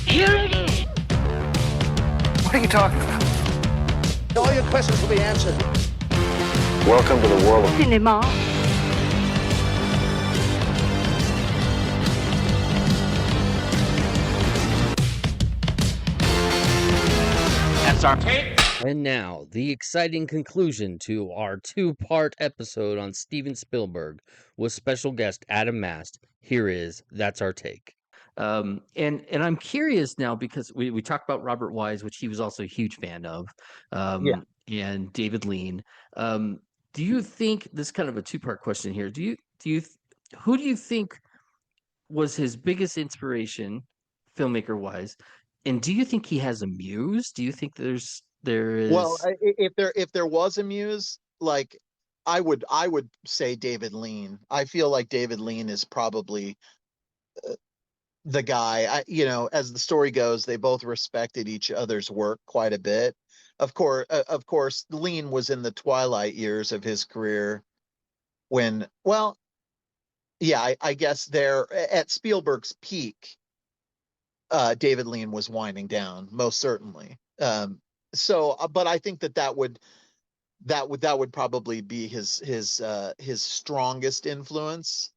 Here it is. What are you talking about? All your questions will be answered. Welcome to the world of Cinema. That's our tape. And now, the exciting conclusion to our two-part episode on Steven Spielberg with special guest Adam Mast. Here is That's Our Take. And I'm curious now because we talked about Robert Wise, which he was also a huge fan of, and David Lean. Do you think this is kind of a two-part question here? Who do you think was his biggest inspiration, filmmaker-wise? And do you think he has a muse? Do you think there is? Well, if there was a muse, like I would say David Lean. I feel like David Lean is probably the guy. As the story goes, they both respected each other's work quite a bit. Of course, Lean was in the twilight years of his career when, well, yeah, I guess there at Spielberg's peak, David Lean was winding down, most certainly. But I think that would probably be his strongest influence.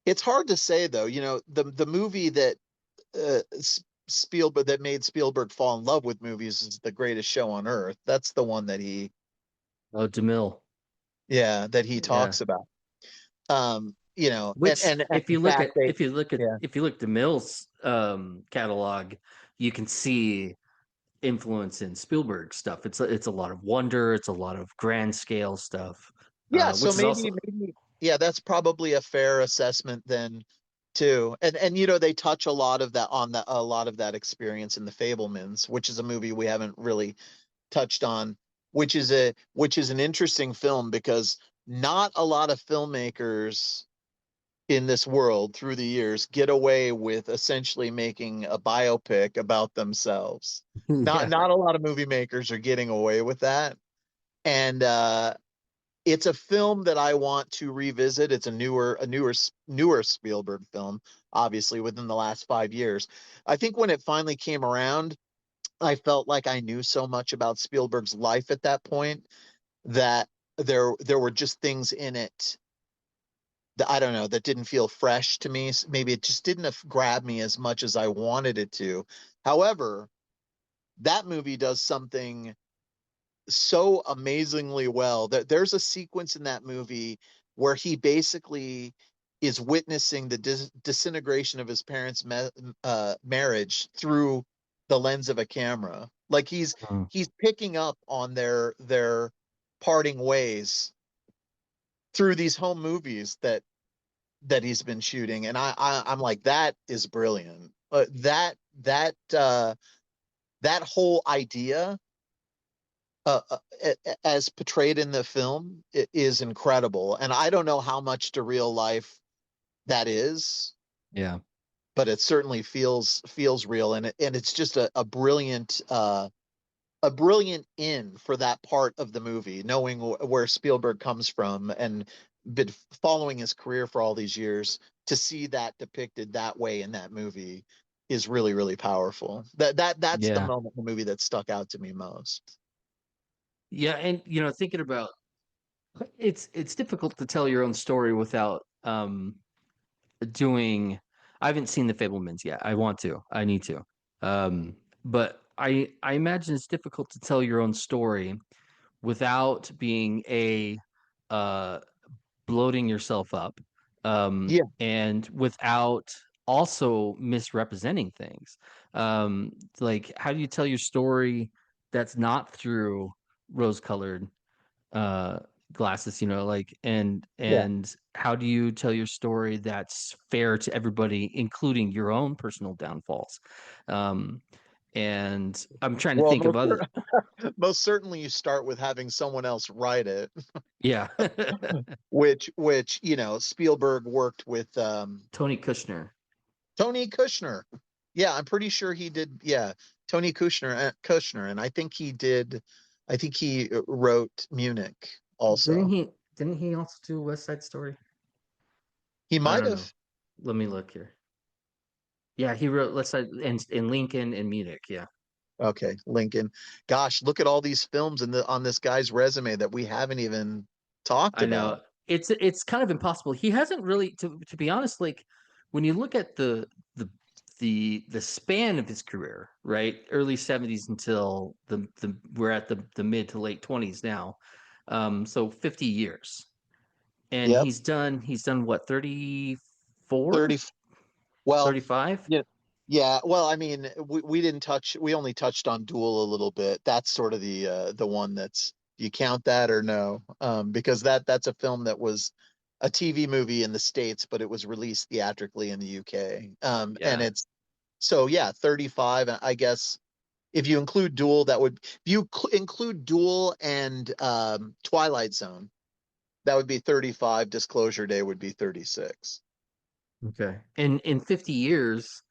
It's hard to say though. The movie that Spielberg that made Spielberg fall in love with movies is The Greatest Show on Earth. That's the one that he DeMille. Yeah, that he talks about. Which, and if you look at yeah. DeMille's catalog, you can see influence in Spielberg stuff. It's a lot of wonder. It's a lot of grand scale stuff. Yeah, so which is also... maybe that's probably a fair assessment then too. And they touch a lot of that experience in The Fabelmans, which is a movie we haven't really touched on, which is an interesting film because not a lot of filmmakers in this world through the years get away with essentially making a biopic about themselves. Not a lot of movie makers are getting away with that. And it's a film that I want to revisit. It's a newer Spielberg film, obviously within the last 5 years. I think when it finally came around, I felt like I knew so much about Spielberg's life at that point that there were just things in it that I don't know, that didn't feel fresh to me. Maybe it just didn't grab me as much as I wanted it to. However, that movie does something so amazingly well. There's a sequence in that movie where he basically is witnessing the disintegration of his parents' marriage through the lens of a camera. Like he's picking up on their parting ways through these home movies that he's been shooting, and I'm like, that is brilliant. That whole idea, as portrayed in the film, is incredible, and I don't know how much to real life that is. Yeah, but it certainly feels real, and it's just a brilliant in for that part of the movie, knowing where Spielberg comes from and been following his career for all these years. To see that depicted that way in that movie is really, really powerful. That's the moment in the movie that stuck out to me most. Yeah, and thinking about it's difficult to tell your own story without doing. I haven't seen The Fabelmans yet. I want to. I need to. But I imagine it's difficult to tell your own story without being bloating yourself up, and without also misrepresenting things. Like, how do you tell your story that's not through rose-colored glasses? And how do you tell your story that's fair to everybody, including your own personal downfalls? And I'm trying to think of other. Most certainly, you start with having someone else write it. Yeah. which Spielberg worked with Tony Kushner. Yeah, I'm pretty sure he did. Yeah, Tony Kushner, and I think he wrote Munich also. Didn't he also do West Side Story? He might have. Let me look here. Yeah, he wrote let's say in Lincoln and Munich. Yeah, Okay, Lincoln. Gosh, look at all these films on this guy's resume that we haven't even talked I about. know. It's kind of impossible. He hasn't really, to be honest, like when you look at the the span of his career, right? Early 70s until the we're at the mid to late 20s now. So 50 years. And Yep, he's done what, 34, 30. Well, 35? yeah, yeah. Well, I mean, we didn't touch. We only touched on Duel a little bit. That's sort of the one that's. Do you count that or no? Because that's a film that was a TV movie in the States, but it was released theatrically in the UK. And Yeah. it's so yeah, 35. I guess if you include Duel, that would if you include Duel and Twilight Zone, that would be 35. Disclosure Day would be 36. Okay. And in 50 years,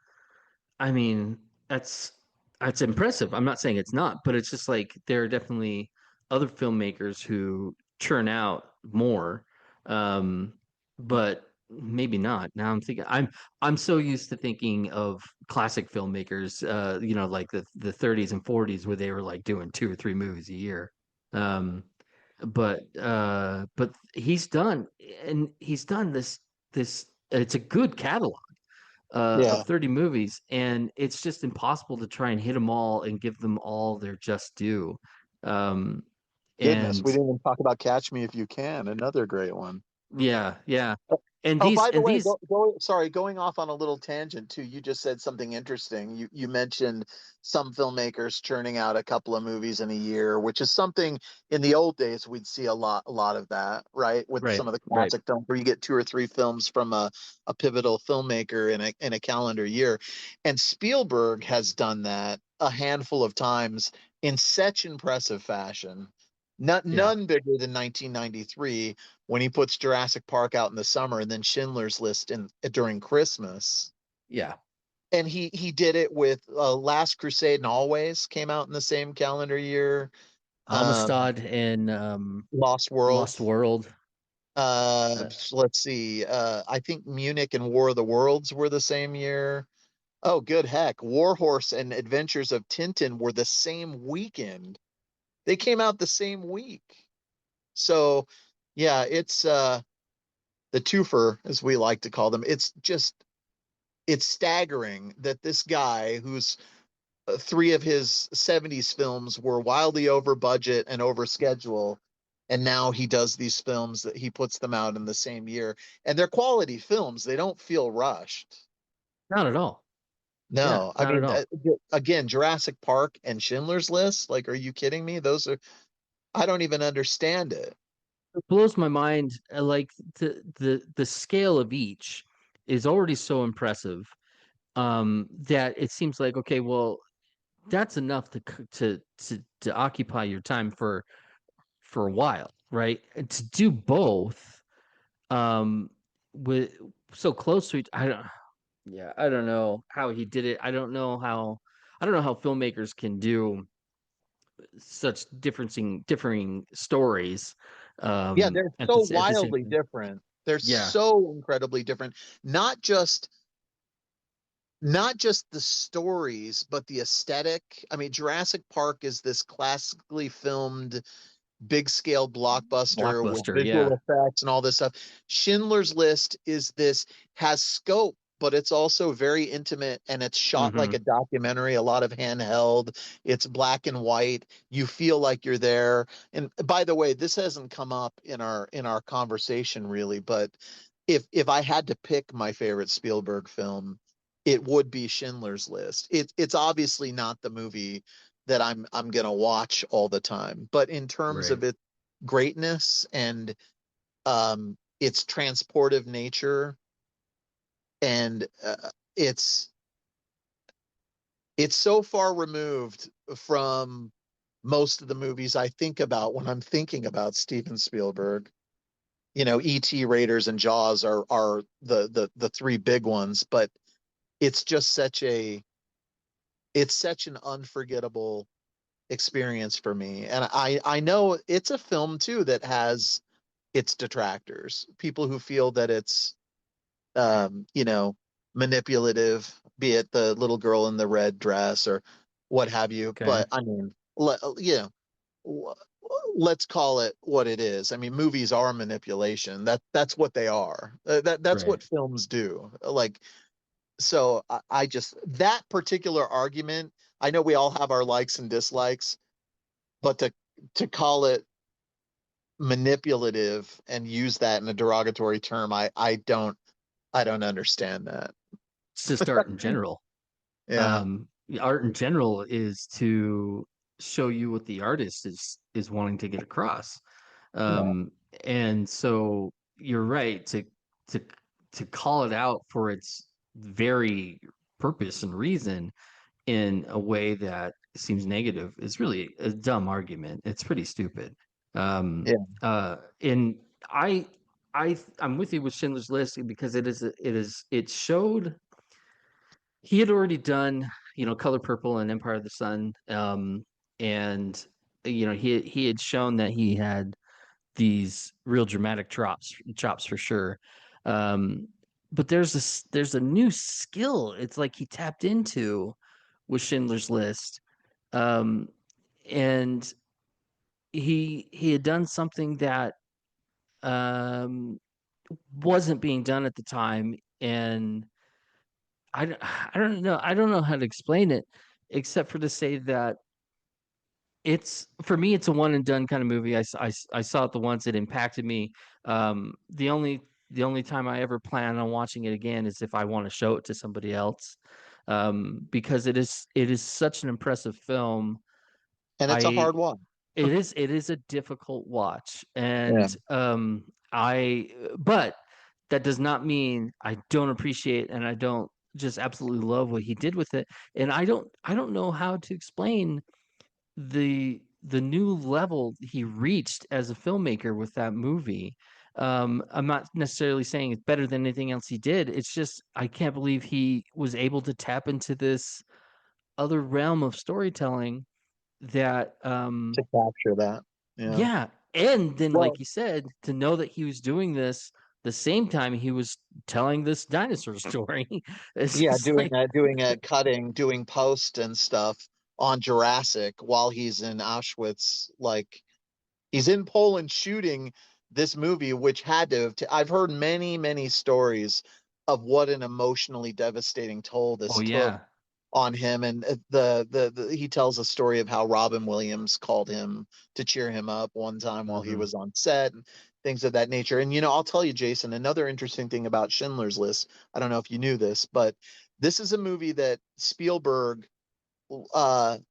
I mean, that's that's impressive. I'm not saying it's not, but it's just like there are definitely other filmmakers who churn out more, um, but maybe not. Now I'm so used to thinking of classic filmmakers, like the 30s and 40s where they were like doing two or three movies a year. Um, but he's done this. It's a good catalog of Yeah. 30 movies, and it's just impossible to try and hit them all and give them all their just due. Um, Goodness, and we didn't even talk about Catch Me If You Can, another great one. yeah, yeah. And Oh, these by the and way, these sorry, going off on a little tangent too. You just said something interesting. You mentioned some filmmakers churning out a couple of movies in a year, which is something in the old days we'd see a lot of that, right? With right, some of the right. classic films where you get two or three films from a pivotal filmmaker in a calendar year. And Spielberg has done that a handful of times in such impressive fashion. Yeah, None bigger than 1993 when he puts Jurassic Park out in the summer and then Schindler's List in during Christmas. yeah. And he did it with Last Crusade and Always came out in the same calendar year. Amistad and Lost World. Lost World. Uh, Let's see. I think Munich and War of the Worlds were the same year. Oh, good heck. Warhorse and Adventures of Tintin were the same weekend. They came out the same week. So, yeah, it's the twofer, as we like to call them. It's staggering that this guy who's three of his 70s films were wildly over budget and over schedule, and now he does these films that he puts them out in the same year, and they're quality films. They don't feel rushed. Not at all. Yeah, No, I not at mean, all. again, Jurassic Park and Schindler's List, like, are you kidding me? Those are, I don't even understand it. It blows my mind. Like the scale of each is already so impressive, that it seems like okay, well, that's enough to occupy your time for a while, right? And to do both, um, with so close to each, I don't know how he did it. I don't know how filmmakers can do such differing stories, Yeah, they're at so the same wildly time. different. They're Yeah. so incredibly different. Not just not just the stories, but the aesthetic. I mean, Jurassic Park is this classically filmed big scale blockbuster with Blockbuster, visual yeah. effects and all this stuff. Schindler's List is this has scope, but it's also very intimate and it's shot like Hmm. a documentary, a lot of handheld. It's black and white. You feel like you're there. And by the way, this hasn't come up in our conversation really, but if I had to pick my favorite Spielberg film, it would be Schindler's List. It's obviously not the movie that I'm gonna watch all the time. But in terms Right. of its greatness and its transportive nature and it's so far removed from most of the movies I think about when I'm thinking about Steven Spielberg. You know, E.T., Raiders, and Jaws are the three big ones, but it's just such an unforgettable experience for me. And I know it's a film too that has its detractors, people who feel that it's you know, manipulative, be it the little girl in the red dress or what have you. Okay. But I mean, let's call it what it is. I mean, movies are manipulation. That's what they are. That's Right. what films do. Like, so I just that particular argument. I know we all have our likes and dislikes, but to call it manipulative and use that in a derogatory term, I don't understand that. It's just art in general. Yeah. Um, art in general is to show you what the artist is wanting to get across. Um, and so you're right to to call it out for its very purpose and reason in a way that seems negative is really a dumb argument. It's pretty stupid. Um, Yeah. and I'm with you with Schindler's List because it showed he had already done, Color Purple and Empire of the Sun, and he had shown that he had these real dramatic chops for sure. Um, but there's a new skill. It's like he tapped into with Schindler's List, um, and he had done something that um, wasn't being done at the time, and I don't know how to explain it, except for to say that it's for me it's a one and done kind of movie. I saw it the once, it impacted me. The only time I ever plan on watching it again is if I want to show it to somebody else, because it is such an impressive film. And it's a I hard one. it is a difficult watch, Yeah. and I but that does not mean I don't appreciate and I don't just absolutely love what he did with it. And I don't know how to explain the new level he reached as a filmmaker with that movie. I'm not necessarily saying it's better than anything else he did. It's just I can't believe he was able to tap into this other realm of storytelling that To capture that. Yeah. yeah, and then Well, like you said, to know that he was doing this the same time he was telling this dinosaur story. It's yeah, just like doing a cutting, doing post and stuff on Jurassic while he's in Auschwitz. Like he's in Poland shooting this movie, which had I've heard many, many stories of what an emotionally devastating toll oh this took yeah. on him. And the he tells a story of how Robin Williams called him to cheer him up one time while he Mhm. was on set and things of that nature. And I'll tell you, Jason, another interesting thing about Schindler's List, I don't know if you knew this, but this is a movie that Spielberg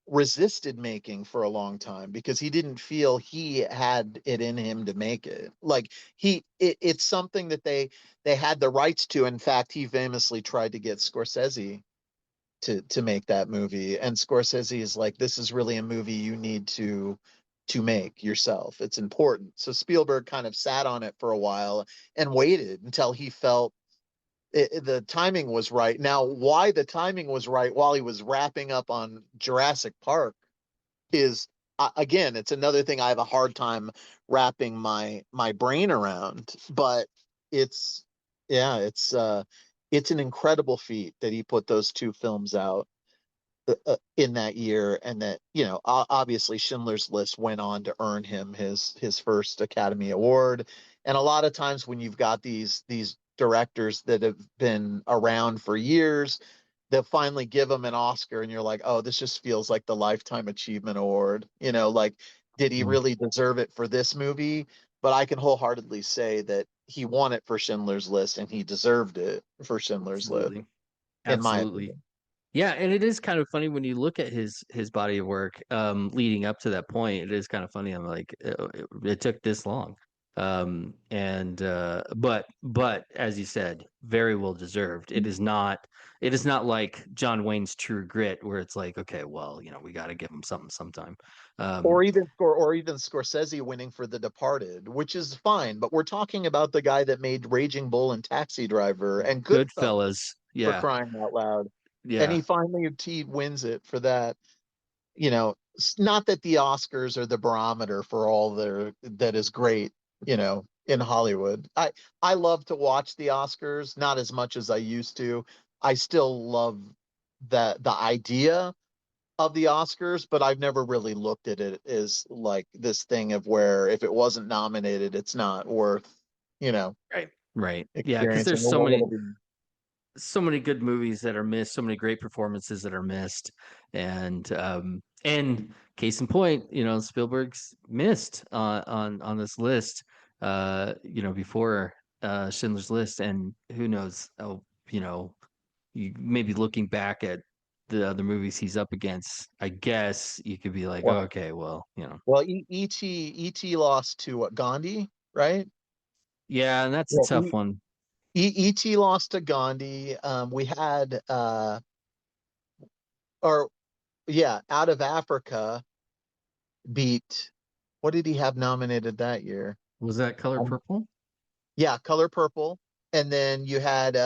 resisted making for a long time because he didn't feel he had it in him to make it. Like it's something that they had the rights to. In fact, he famously tried to get Scorsese to make that movie, and Scorsese is like, this is really a movie you need to make yourself. It's important. So Spielberg kind of sat on it for a while and waited until he felt the timing was right. Now, why the timing was right while he was wrapping up on Jurassic Park is, again, it's another thing I have a hard time wrapping my brain around. But it's yeah, it's an incredible feat that he put those two films out in that year, and that obviously Schindler's List went on to earn him his first Academy Award. And a lot of times when you've got these directors that have been around for years, they'll finally give them an Oscar, and you're like, oh, this just feels like the Lifetime Achievement Award. Like, did he Mm, really deserve it for this movie? But I can wholeheartedly say that he won it for Schindler's List, and he deserved it for Schindler's List, absolutely. in my Absolutely. opinion. Yeah, and it is kind of funny when you look at his body of work leading up to that point. It is kind of funny. I'm like, it took this long. And but as you said, very well deserved. It is not like John Wayne's True Grit where it's like, okay, well, we got to give him something sometime. Um, Or even Scorsese winning for The Departed, which is fine, but we're talking about the guy that made Raging Bull and Taxi Driver and Goodfellas, Goodfellas. for Yeah. crying out loud. And Yeah. he wins it for that. Not that the Oscars are the barometer for all that is great, in Hollywood. I love to watch the Oscars, not as much as I used to. I still love the idea of the Oscars, but I've never really looked at it as like this thing of where if it wasn't nominated, it's not worth, you know, Right. Yeah, because experiencing. there's Or what would it be? so many good movies that are missed, so many great performances that are missed, and case in point, Spielberg's missed on this list, before Schindler's List, and who knows? Oh, you maybe looking back at the other movies he's up against, I guess you could be like, oh, Well, okay, well, well, E.T. lost to what, Gandhi, right? yeah, and that's a Yeah, tough one. E.T. lost to Gandhi. We had or yeah, Out of Africa beat, what did he have nominated that year? Was that Color Um, Purple? yeah, Color Purple. And then you had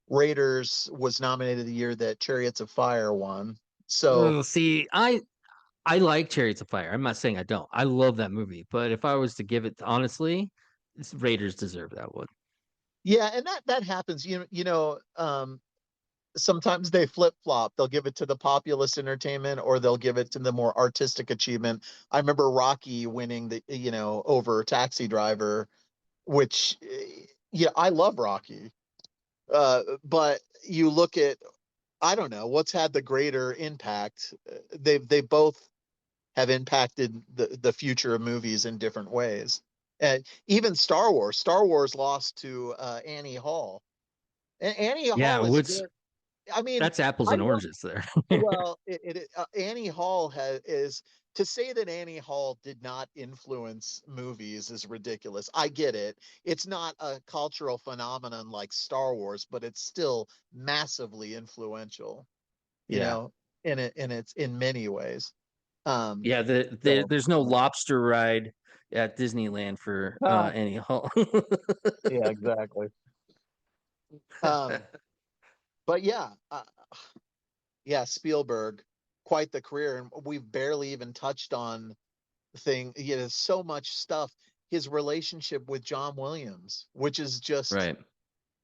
Raiders was nominated the year that Chariots of Fire won. So Oh, see, I like Chariots of Fire. I'm not saying I don't. I love that movie. But if I was to give it, honestly, Raiders deserve that one. yeah, and that happens. Sometimes they flip flop. They'll give it to the populist entertainment, or they'll give it to the more artistic achievement. I remember Rocky winning over Taxi Driver, which yeah, I love Rocky. But you look at, I don't know what's had the greater impact. They both have impacted the future of movies in different ways. And even Star Wars. Star Wars lost to Annie Hall. And Annie Yeah, Hall is which good. I mean, that's apples I and love. oranges there. Well, Annie Hall is, to say that Annie Hall did not influence movies is ridiculous. I get it. It's not a cultural phenomenon like Star Wars, but it's still massively influential, you Yeah. know, in it's in many ways. Um, Yeah, so there's no lobster ride at Disneyland for ah, any hall. yeah, exactly. Um, but yeah, yeah, Spielberg, quite the career, and we've barely even touched on thing. He has so much stuff. His relationship with John Williams, which is just, Right.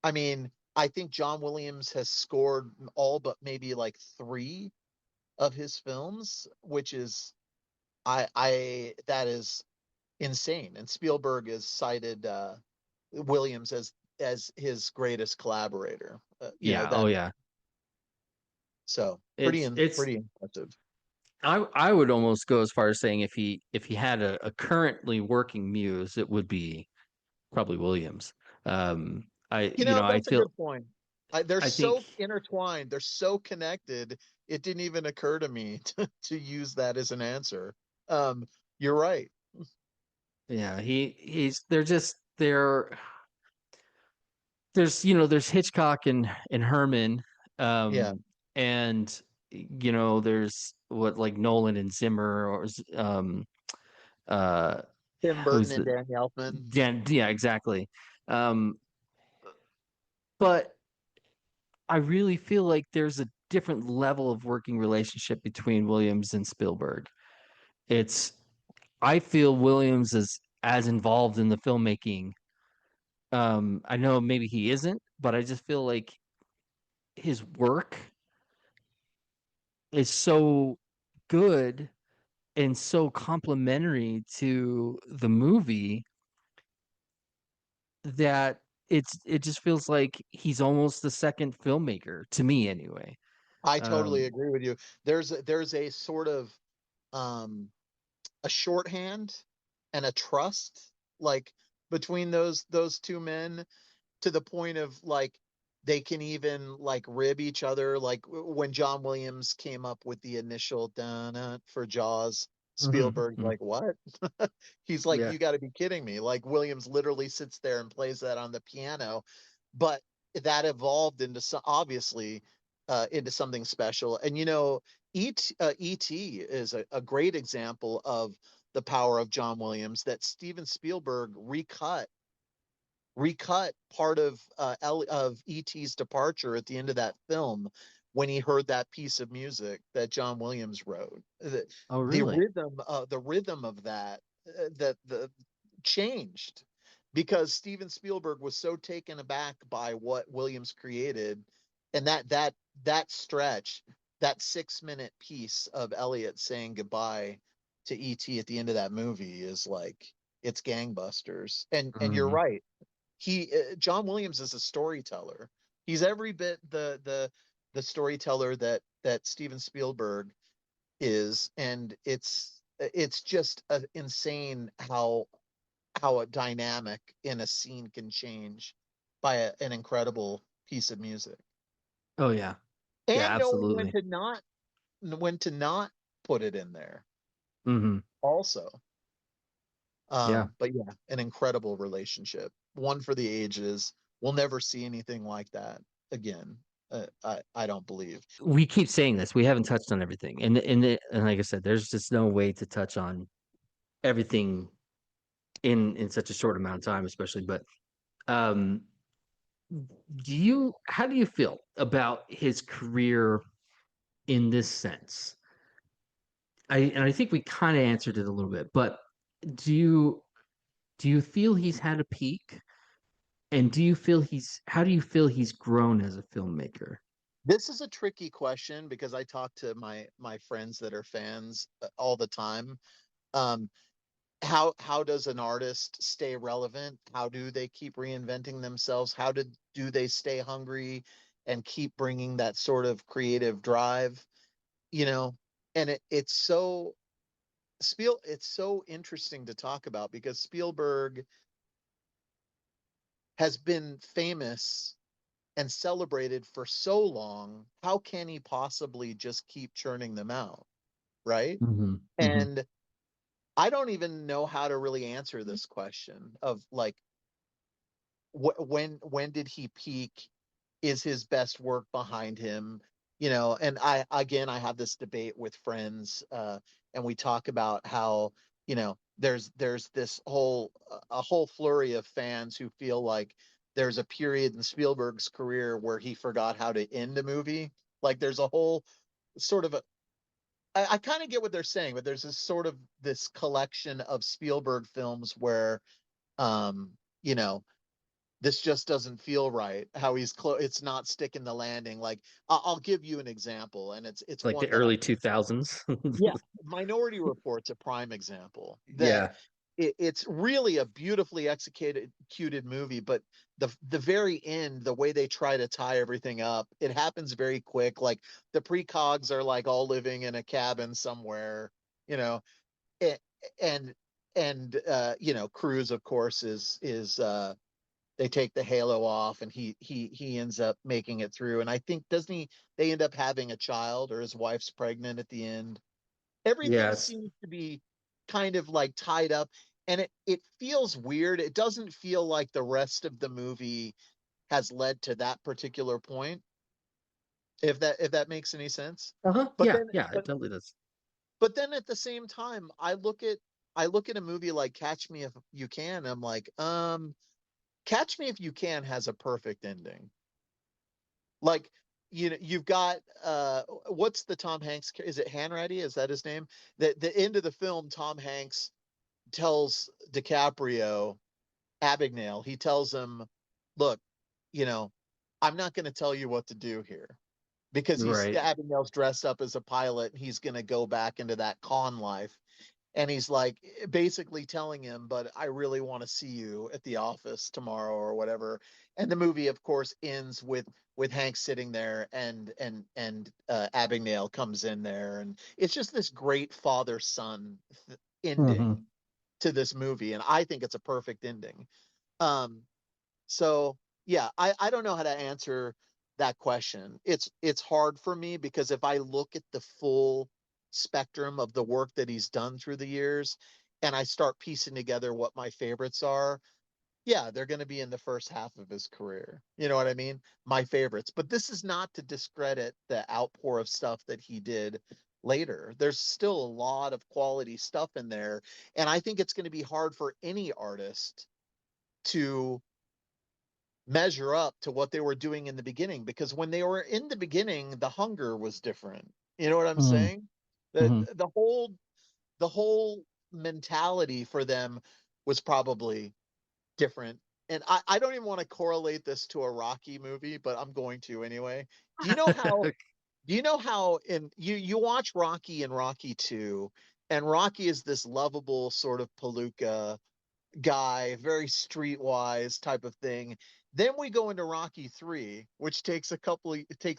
I mean, I think John Williams has scored all but maybe like three of his films, which is, that is insane. And Spielberg has cited Williams as his greatest collaborator. Yeah. Oh That, yeah. so It's pretty impressive. I would almost go as far as saying if he had a currently working muse, it would be probably Williams. I That's a feel good point. They're I think so intertwined. They're so connected. It didn't even occur to me to use that as an answer. Um, you're right. yeah, they're just there's Hitchcock and Herman, Yeah. and there's what, like, Nolan and Zimmer, or uh Tim Burton who's and the Danny Elfman. yeah, exactly. um but I really feel like there's a different level of working relationship between Williams and Spielberg. It's I feel Williams is as involved in the filmmaking. I know maybe he isn't, but I just feel like his work is so good and so complementary to the movie that it just feels like he's almost the second filmmaker to me anyway. I totally Um, agree with you. There's a sort of um a shorthand and a trust, like, between those two men, to the point of like they can even like rib each other. Like when John Williams came up with the initial dun for Jaws, mhm, Spielberg's mhm. like, "What?" He's like, Yeah, "You got to be kidding me!" Like Williams literally sits there and plays that on the piano, but that evolved into obviously into something special. And E.T. is a great example of the power of John Williams, that Steven Spielberg recut part of ET's departure at the end of that film when he heard that piece of music that John Williams wrote. oh The really? rhythm of that, that the changed, because Steven Spielberg was so taken aback by what Williams created, And that stretch, that 6-minute piece of Elliot saying goodbye to E.T. at the end of that movie is like, it's gangbusters. And you're Mhm. right. John Williams is a storyteller. He's every bit the storyteller that Steven Spielberg is, and it's just insane how a dynamic in a scene can change by an incredible piece of music, Oh yeah. Yeah, and knowing absolutely. when to not put it in there Mhm. also. Yeah. But yeah, an incredible relationship, one for the ages. We'll never see anything like that again. I don't believe. We keep saying this. We haven't touched on everything. And like I said, there's just no way to touch on everything in such a short amount of time, especially. But um how do you feel about his career in this sense? I think we kind of answered it a little bit, but do you do you feel he's had a peak? And how do you feel he's grown as a filmmaker? This is a tricky question because I talk to my friends that are fans all the time. Um, how does an artist stay relevant? How do they keep reinventing themselves? Do they stay hungry and keep bringing that sort of creative drive? You know, and it's so interesting to talk about because Spielberg has been famous and celebrated for so long. How can he possibly just keep churning them out? Right. Hmm. Hmm. And I don't even know how to really answer this question of like, when did he peak? Is his best work behind him? And I have this debate with friends, and we talk about how, there's this a whole flurry of fans who feel like there's a period in Spielberg's career where he forgot how to end a movie. Like there's a whole sort of I kind of get what they're saying, but there's this collection of Spielberg films where, um, you know, this just doesn't feel right. How it's not sticking the landing. Like I'll give you an example, and it's Like the one that I early 2000s. yeah, Minority Report's a prime example. That Yeah. it's really a beautifully executed movie, but the very end, the way they try to tie everything up, it happens very quick. Like the precogs are like all living in a cabin somewhere, you know, a- and Cruz, of course, is they take the halo off, and he ends up making it through. And I think, doesn't he? They end up having a child, or his wife's pregnant at the end. Everything Yes. seems to be kind of like tied up, and it feels weird. It doesn't feel like the rest of the movie has led to that particular point, if that makes any sense. Uh-huh. But Yeah. then Yeah. It but totally does. but then at the same time, I look at a movie like Catch Me If You Can. I'm like, Catch Me If You Can has a perfect ending. Like, you've got what's the Tom Hanks, is it Hanratty, is that his name? The end of the film, Tom Hanks tells DiCaprio, Abagnale, he tells him, look, you know I'm not going to tell you what to do here, because he's Right. Abagnale's dressed up as a pilot, and he's going to go back into that con life. And he's like basically telling him, but I really want to see you at the office tomorrow or whatever. And the movie, of course, ends with Hank sitting there, and Abagnale comes in there, and it's just this great father son Hmm. ending to this movie, and I think it's a perfect ending. um so yeah, I don't know how to answer that question. It's hard for me, because if I look at the full spectrum of the work that he's done through the years, and I start piecing together what my favorites are, yeah, they're going to be in the first half of his career. You know what I mean? My favorites. But this is not to discredit the outpour of stuff that he did later. There's still a lot of quality stuff in there. And I think it's going to be hard for any artist to measure up to what they were doing in the beginning, because when they were in the beginning, the hunger was different. You know what I'm Hmm. saying? the Hmm. the whole the whole mentality for them was probably different. And I don't even want to correlate this to a Rocky movie, but I'm going to anyway. Do you know how in you watch Rocky and Rocky 2, and Rocky is this lovable sort of palooka guy, very streetwise type of thing. Then we go into Rocky 3, which takes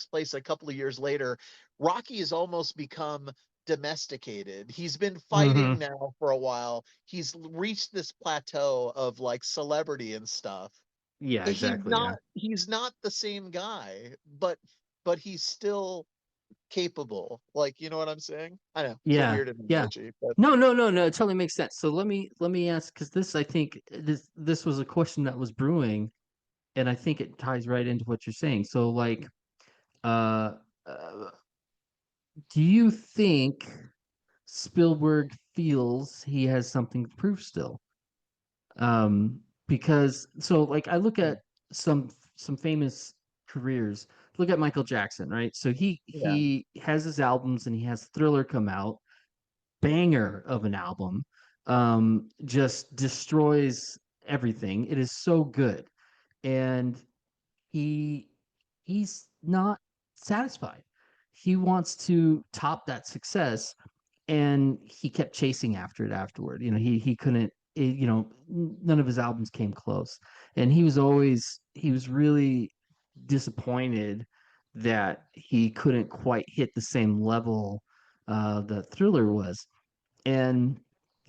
place a couple of years later. Rocky has almost become domesticated. He's been fighting now for a while. He's reached this plateau of like celebrity and stuff. Yeah, He's exactly. not Yeah. he's not the same guy, but he's still capable. Like, you know what I'm saying? I know it's a Yeah. weird Yeah. analogy, but No, no, no, no. It totally makes sense. So let me ask, because this, I think this was a question that was brewing, and I think it ties right into what you're saying. So like, uh, uh do you think Spielberg feels he has something to prove still? Because so like I look at some famous careers. Look at Michael Jackson, right? So he yeah. he has his albums and he has Thriller come out, banger of an album, just destroys everything. It is so good, and he he's not satisfied. He wants to top that success, and he kept chasing after it afterward. He couldn't. None of his albums came close, and he was really disappointed that he couldn't quite hit the same level that Thriller was. And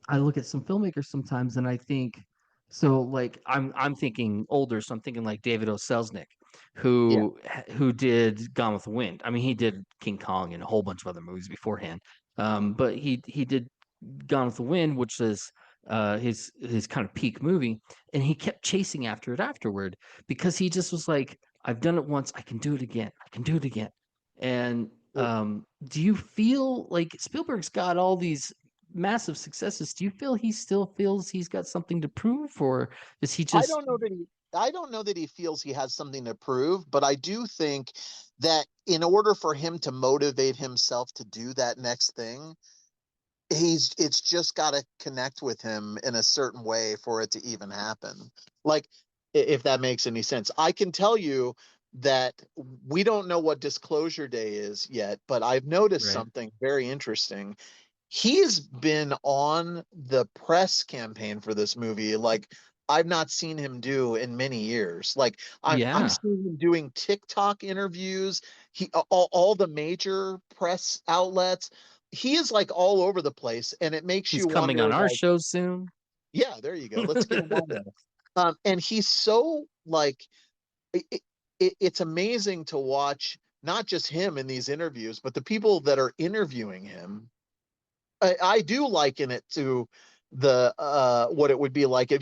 I look at some filmmakers sometimes and I think, so like I'm thinking older, so I'm thinking like David O. Selznick, Yeah. who did Gone with the Wind. I mean, he did King Kong and a whole bunch of other movies beforehand. But he did Gone with the Wind, which is his kind of peak movie, and he kept chasing after it afterward because he just was like, I've done it once, I can do it again, I can do it again. And do you feel like Spielberg's got all these massive successes? Do you feel he still feels he's got something to prove, or is he I just don't know that he I don't know that he feels he has something to prove, but I do think that in order for him to motivate himself to do that next thing, it's just got to connect with him in a certain way for it to even happen. Like, if that makes any sense. I can tell you that we don't know what Disclosure Day is yet, but I've noticed right? something very interesting. He's been on the press campaign for this movie like I've not seen him do in many years. Like I'm Yeah, seeing him doing TikTok interviews. All the major press outlets. He is like all over the place, and it makes he's you coming wonder. on our Like, show soon. yeah, there you go. Let's get him on there. And he's so like it, it's amazing to watch not just him in these interviews, but the people that are interviewing him. I do liken it to the what it would be like if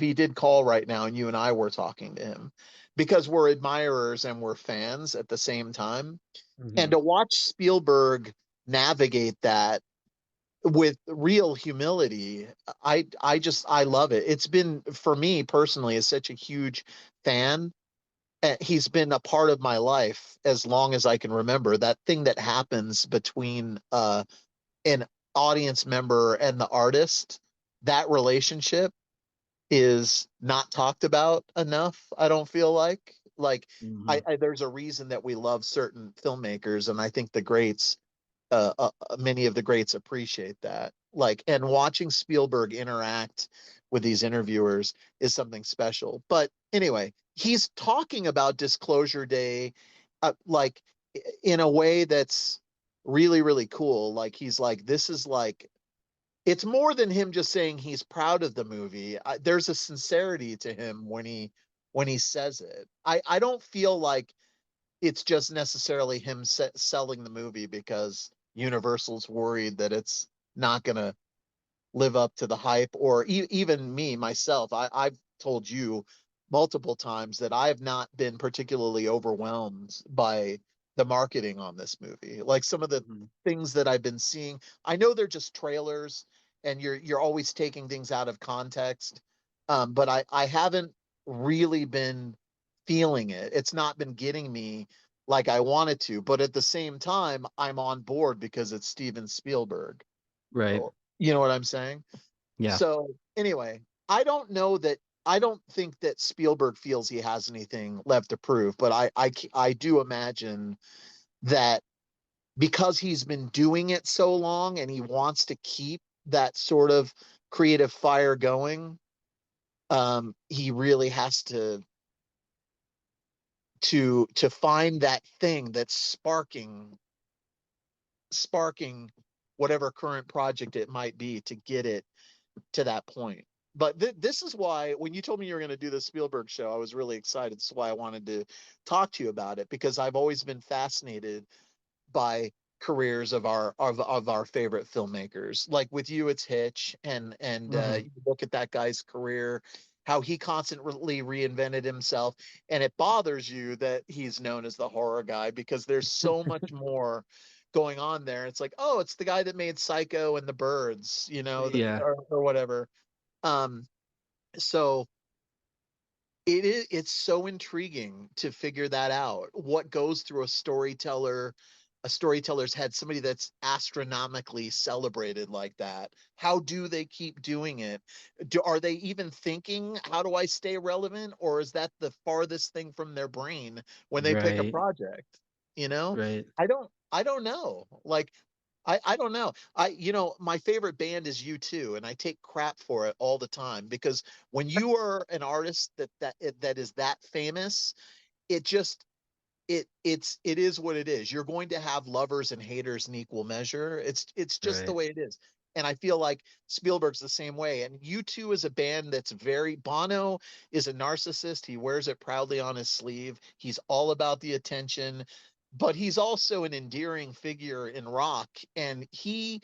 he did call right now and you and I were talking to him, because we're admirers and we're fans at the same time. And Mhm. to watch Spielberg navigate that with real humility, I love it. It's been, for me personally, as such a huge fan. He's been a part of my life as long as I can remember. That thing that happens between an audience member and the artist, that relationship is not talked about enough. I don't feel like Mhm. there's a reason that we love certain filmmakers, and I think the greats, many of the greats appreciate that. Like, and watching Spielberg interact with these interviewers is something special. But anyway, he's talking about Disclosure Day, like in a way that's really, really cool. Like, he's like, this is like, it's more than him just saying he's proud of the movie. There's a sincerity to him when he says it. I don't feel like it's just necessarily him selling the movie because Universal's worried that it's not going to live up to the hype, or even me myself. I've told you multiple times that I've not been particularly overwhelmed by the marketing on this movie. Like, some of the Mhm. things that I've been seeing, I know they're just trailers, and you're always taking things out of context. But I haven't really been feeling it. It's not been getting me like I wanted to. But at the same time, I'm on board because it's Steven Spielberg. Right. You know what I'm saying? Yeah. So anyway, I don't know that I don't think that Spielberg feels he has anything left to prove, but I do imagine that because he's been doing it so long and he wants to keep that sort of creative fire going, he really has to find that thing that's sparking whatever current project it might be to get it to that point. But this is why when you told me you were going to do the Spielberg show, I was really excited. This is why I wanted to talk to you about it, because I've always been fascinated by careers of our favorite filmmakers. Like with you, it's Hitch, and you look at that guy's career, how he constantly reinvented himself, and it bothers you that he's known as the horror guy because there's so much more going on there. It's like, oh, it's the guy that made Psycho and The Birds, Yeah. or whatever. Um, so it's so intriguing to figure that out. What goes through a storyteller's head, somebody that's astronomically celebrated like that? How do they keep doing it? Are they even thinking, how do I stay relevant? Or is that the farthest thing from their brain when they pick a Right. project? You know, Right. I don't know. Like, I don't know. My favorite band is U2, and I take crap for it all the time because when you are an artist that is that famous, it just it is what it is. You're going to have lovers and haters in equal measure. It's just the Right. way it is. And I feel like Spielberg's the same way. And U2 is a band that's Bono is a narcissist. He wears it proudly on his sleeve. He's all about the attention, but he's also an endearing figure in rock. And he's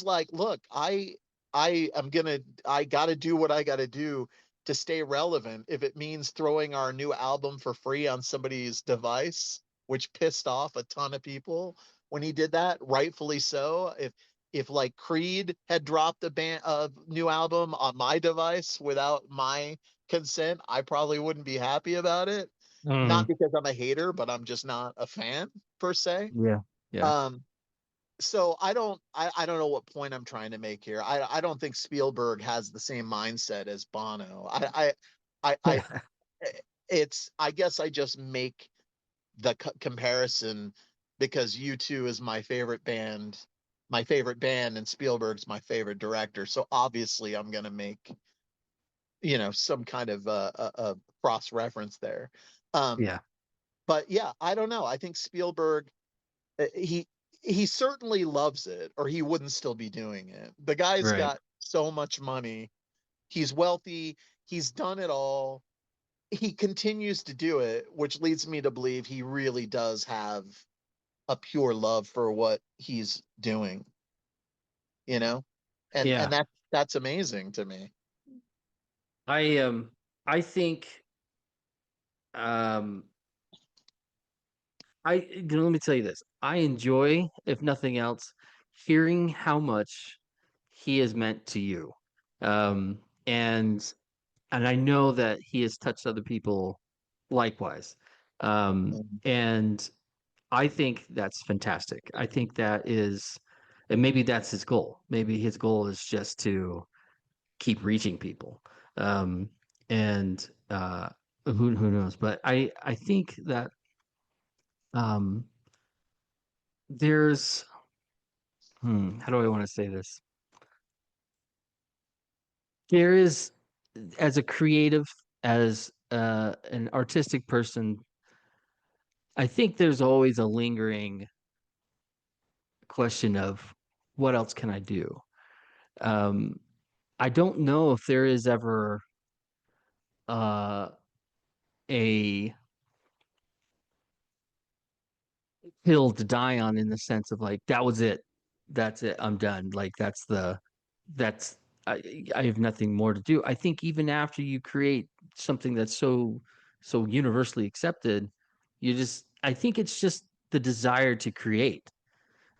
like, look, I gotta do what I gotta do to stay relevant. If it means throwing our new album for free on somebody's device, which pissed off a ton of people when he did that, rightfully so. If like Creed had dropped a new album on my device without my consent, I probably wouldn't be happy about it. Not Mhm. because I'm a hater, but I'm just not a fan per se. Yeah. Yeah. Um, so I don't know what point I'm trying to make here. I don't think Spielberg has the same mindset as Bono. I it's I guess I just make the comparison because U2 is my favorite band, and Spielberg's my favorite director. So obviously I'm going to make, some kind of a cross reference there. Um, Yeah. but yeah, I don't know. I think Spielberg, he he certainly loves it, or he wouldn't still be doing it. The guy's Right. got so much money. He's wealthy. He's done it all. He continues to do it, which leads me to believe he really does have a pure love for what he's doing, you know? And Yeah. that's amazing to me. I think um let me tell you this. I enjoy, if nothing else, hearing how much he has meant to you. Um and I know that he has touched other people likewise. And I think that's fantastic. I think that is, and maybe that's his goal. Maybe his goal is just to keep reaching people. And who knows? But I think that um, there's how do I want to say this? There is, as a creative, as an artistic person, I think there's always a lingering question of what else can I do? Um, I don't know if there is ever uh, a hill to die on, in the sense of like, that was it, that's it, I'm done. Like that's I have nothing more to do. I think even after you create something that's so universally accepted, I think it's just the desire to create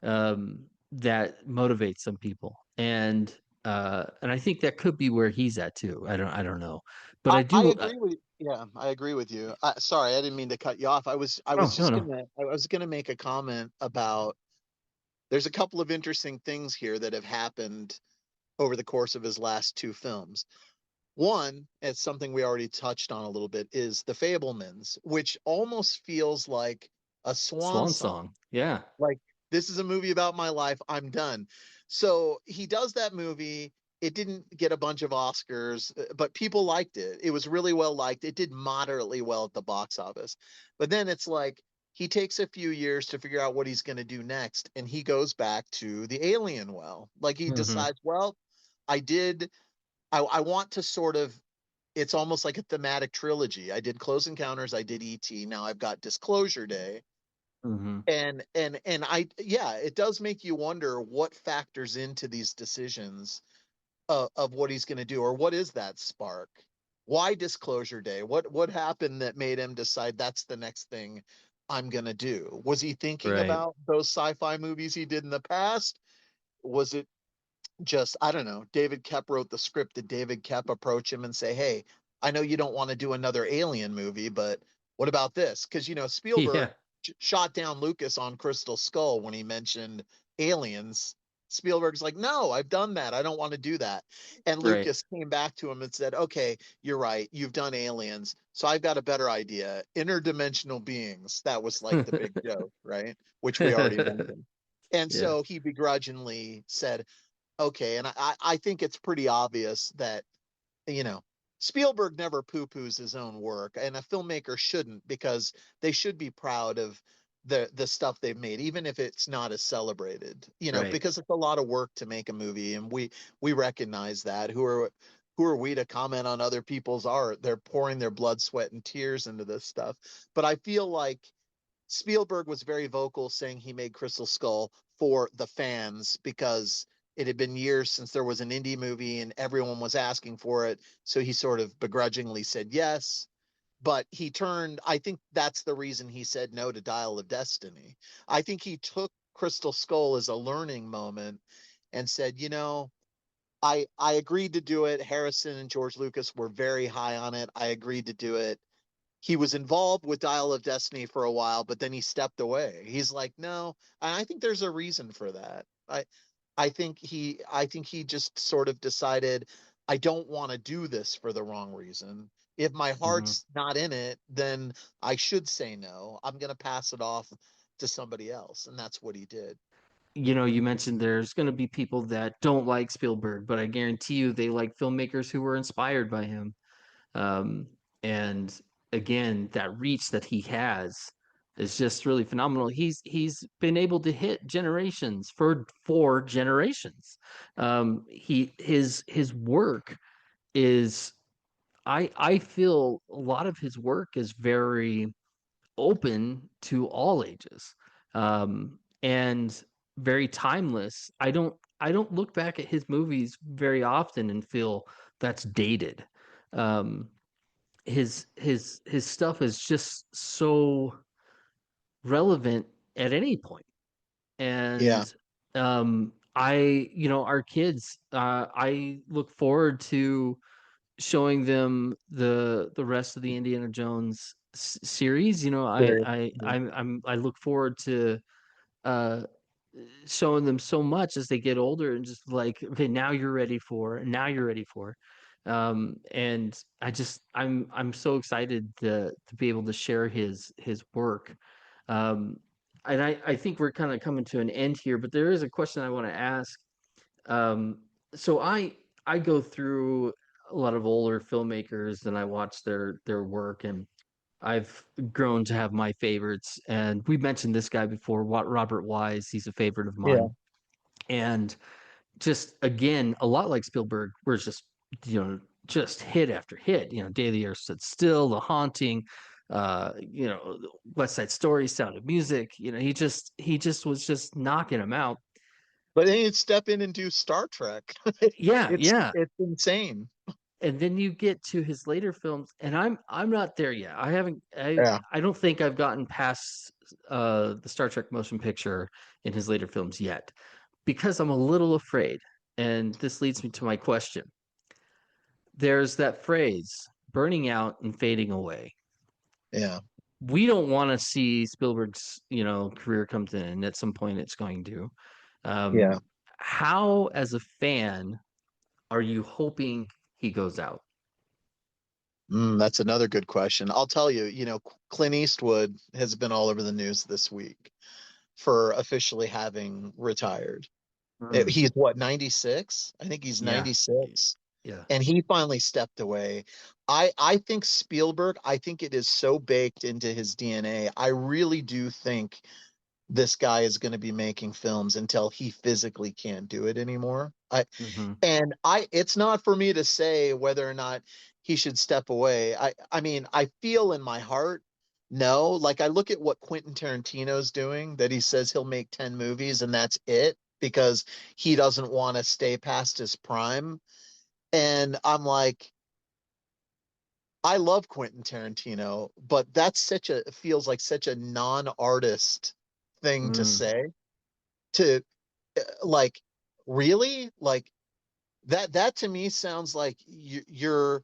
that motivates some people, and I think that could be where he's at too. I don't know, but I I do. agree with Yeah, I agree with you. Sorry, I didn't mean to cut you off. I was Oh, no, just no. gonna make a comment about there's a couple of interesting things here that have happened over the course of his last two films. One, it's something we already touched on a little bit, is The Fablemans, which almost feels like a swan Swan song. song. Yeah. Like, this is a movie about my life. I'm done. So he does that movie. It didn't get a bunch of Oscars, but people liked it. It was really well liked. It did moderately well at the box office. But then it's like he takes a few years to figure out what he's going to do next. And he goes back to the Alien well. Like he Mm-hmm. decides, well, I did, I want to sort of, it's almost like a thematic trilogy. I did Close Encounters, I did ET, now I've got Disclosure Day. Mm-hmm. And I, yeah, it does make you wonder what factors into these decisions of what he's going to do, or what is that spark. Why Disclosure Day? What happened that made him decide that's the next thing I'm going to do? Was he thinking Right. about those sci-fi movies he did in the past? Was it just, I don't know, David Kep wrote the script? Did David Kep approach him and say, hey, I know you don't want to do another Alien movie, but what about this? Because, you know, Spielberg Yeah. shot down Lucas on Crystal Skull when he mentioned aliens. Spielberg's like, no, I've done that. I don't want to do that. And Right. Lucas came back to him and said, okay, you're right. You've done aliens. So I've got a better idea. Interdimensional beings. That was like the big joke, right? Which we already mentioned. And Yeah. so he begrudgingly said, okay. And I think it's pretty obvious that, you know, Spielberg never poo-poos his own work, and a filmmaker shouldn't, because they should be proud of the stuff they've made, even if it's not as celebrated, you know, Right. because it's a lot of work to make a movie, and we recognize that. Who are we to comment on other people's art? They're pouring their blood, sweat, and tears into this stuff. But I feel like Spielberg was very vocal saying he made Crystal Skull for the fans, because it had been years since there was an indie movie and everyone was asking for it. So he sort of begrudgingly said yes. But he turned, I think that's the reason he said no to Dial of Destiny. I think he took Crystal Skull as a learning moment and said, you know, I agreed to do it. Harrison and George Lucas were very high on it. I agreed to do it. He was involved with Dial of Destiny for a while, but then he stepped away. He's like, no, and I think there's a reason for that. I think he just sort of decided, I don't want to do this for the wrong reason. If my Mm-hmm. heart's not in it, then I should say no. I'm going to pass it off to somebody else, and that's what he did. You know, you mentioned there's going to be people that don't like Spielberg, but I guarantee you they like filmmakers who were inspired by him. Um, and again, that reach that he has is just really phenomenal. He's been able to hit generations for 4 generations. His work is, I feel a lot of his work is very open to all ages, and very timeless. I don't look back at his movies very often and feel that's dated. Um, his stuff is just so relevant at any point. Yeah, And our kids, I look forward to showing them the rest of the Indiana Jones series. You know, sure. Yeah. I look forward to uh showing them so much as they get older, and just like, okay, now you're ready for, and now you're ready for. And I'm so excited to be able to share his work. Um, and I think we're kind of coming to an end here, but there is a question I want to ask. Um, so I go through a lot of older filmmakers and I watch their work, and I've grown to have my favorites. And we mentioned this guy before, Robert Wise. He's a favorite of Yeah. mine. And just again, a lot like Spielberg, where it's just, just hit after hit. Day of the Earth Stood Still, The Haunting, West Side Story, Sound of Music. He just was just knocking them out. But then he'd step in and do Star Trek. Yeah, yeah. It's insane. And then you get to his later films, and I'm not there yet. I haven't Yeah. I don't think I've gotten past the Star Trek motion picture in his later films yet, because I'm a little afraid. And this leads me to my question. There's that phrase, burning out and fading away. Yeah. We don't want to see Spielberg's, career come to an end. At some point it's going to. Yeah. How, as a fan, are you hoping he goes out? That's another good question. I'll tell you, Clint Eastwood has been all over the news this week for officially having retired. Mm, He's what, 96? I think he's yeah, 96. yeah. And he finally stepped away. I think Spielberg, I think it is so baked into his DNA. I really do think this guy is going to be making films until he physically can't do it anymore. Hmm. It's not for me to say whether or not he should step away. I mean, I feel in my heart, no. Like I look at what Quentin Tarantino's doing, that he says he'll make 10 movies and that's it because he doesn't want to stay past his prime. And I'm like, I love Quentin Tarantino, but that's feels like such a non-artist thing to Mm, say. To like, really? Like that to me sounds like you're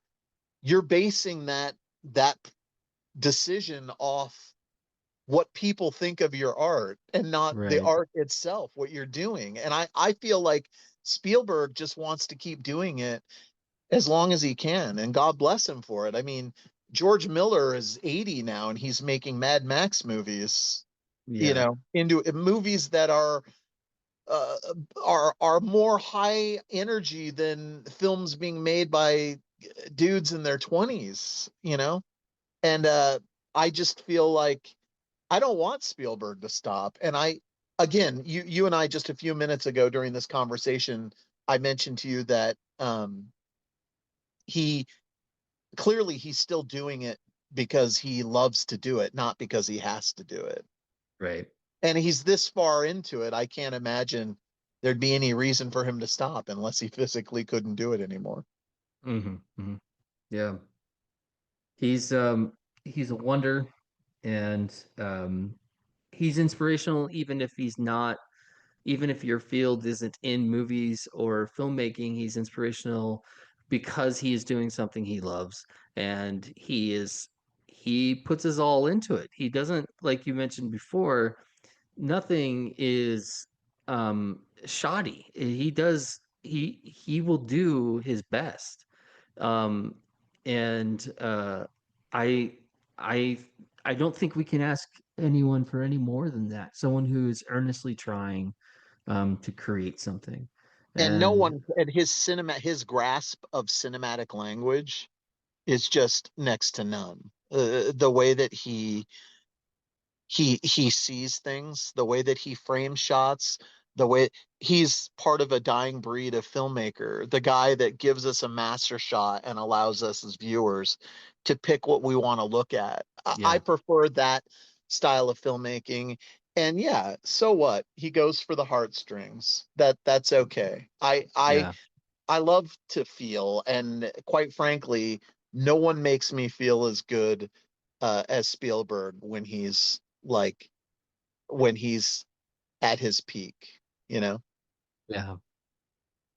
basing that decision off what people think of your art and not the right. art itself, what you're doing. And I feel like Spielberg just wants to keep doing it as long as he can, and God bless him for it. I mean, George Miller is 80 now and he's making Mad Max movies, Yeah. into movies that uh, are more high energy than films being made by dudes in their 20s. And I just feel like I don't want Spielberg to stop. And again, you and I just a few minutes ago during this conversation, I mentioned to you that he clearly he's still doing it because he loves to do it, not because he has to do it. Right. And he's this far into it, I can't imagine there'd be any reason for him to stop unless he physically couldn't do it anymore. Hmm. Hmm. Yeah. He's um he's a wonder, and he's inspirational even if he's not, even if your field isn't in movies or filmmaking. He's inspirational because he is doing something he loves, and he puts his all into it. He doesn't, like you mentioned before, nothing is shoddy. He will do his best. Um and I I I don't think we can ask anyone for any more than that. Someone who's earnestly trying to create something. And no And one and his grasp of cinematic language is just next to none. The way that he sees things, the way that he frames shots, the way he's part of a dying breed of filmmaker, the guy that gives us a master shot and allows us as viewers to pick what we want to look at. I yeah, prefer that style of filmmaking. And yeah, so what? He goes for the heartstrings. That's okay. yeah, I love to feel, and quite frankly, no one makes me feel as good as Spielberg when he's at his peak, you know? yeah.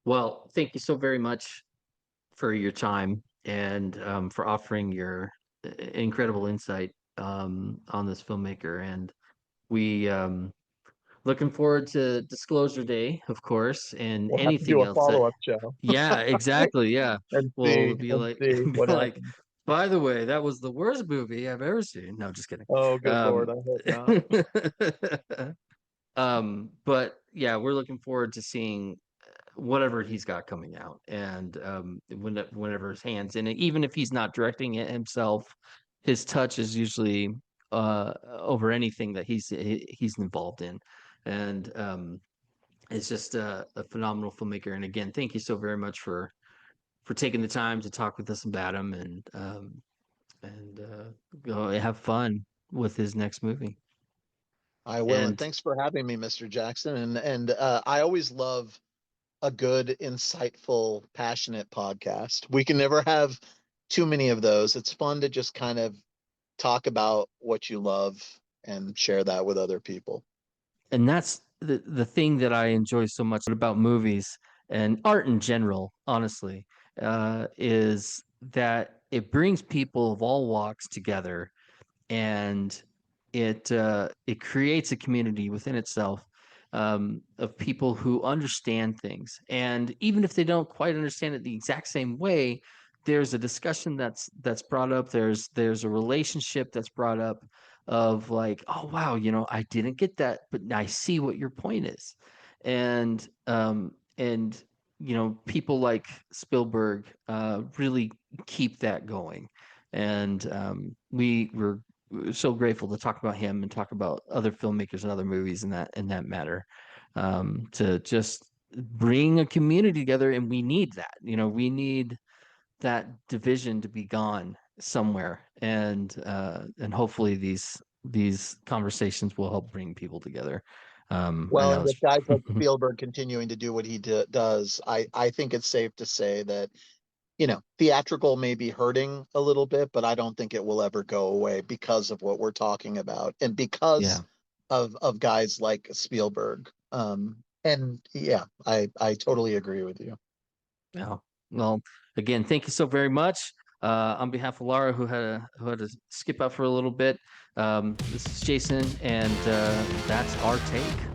Well, thank you so very much for your time, and for offering your incredible insight on this filmmaker. And we looking forward to Disclosure Day, of course, and We'll have to do anything a else that. follow-up show Yeah, exactly. Yeah, and we'll see be and like, see be what like. happens. By the way, that was the worst movie I've ever seen. No, just kidding. Oh, good Lord, Um, I hope not. but yeah, we're looking forward to seeing whatever he's got coming out, and whenever his hands in it, even if he's not directing it himself, his touch is usually over anything that he's involved in, and it's just a phenomenal filmmaker. And again, thank you so very much for taking the time to talk with us about him, and go have fun with his next movie. I will, and And thanks for having me, Mr. Jackson. And I always love a good, insightful, passionate podcast. We can never have too many of those. It's fun to just kind of talk about what you love and share that with other people. that's the thing that I enjoy so much about movies and art in general, honestly, is that it brings people of all walks together, and it creates a community within itself, of people who understand things, and even if they don't quite understand it the exact same way, there's a discussion that's brought up. There's a relationship that's brought up of like, oh wow, I didn't get that, but I see what your point is. And people like Spielberg really keep that going. And we're so grateful to talk about him and talk about other filmmakers and other movies in that matter, to just bring a community together. And we need that. We need that division to be gone somewhere, and hopefully these conversations will help bring people together. I Well, know and with it's guys like Spielberg continuing to do what he does, I think it's safe to say that, theatrical may be hurting a little bit, but I don't think it will ever go away because of what we're talking about and because yeah. of guys like Spielberg. And yeah, I totally agree with you. Yeah. Well, again, thank you so very much. On behalf of Laura, who had to skip out for a little bit, this is Jason, and that's our take.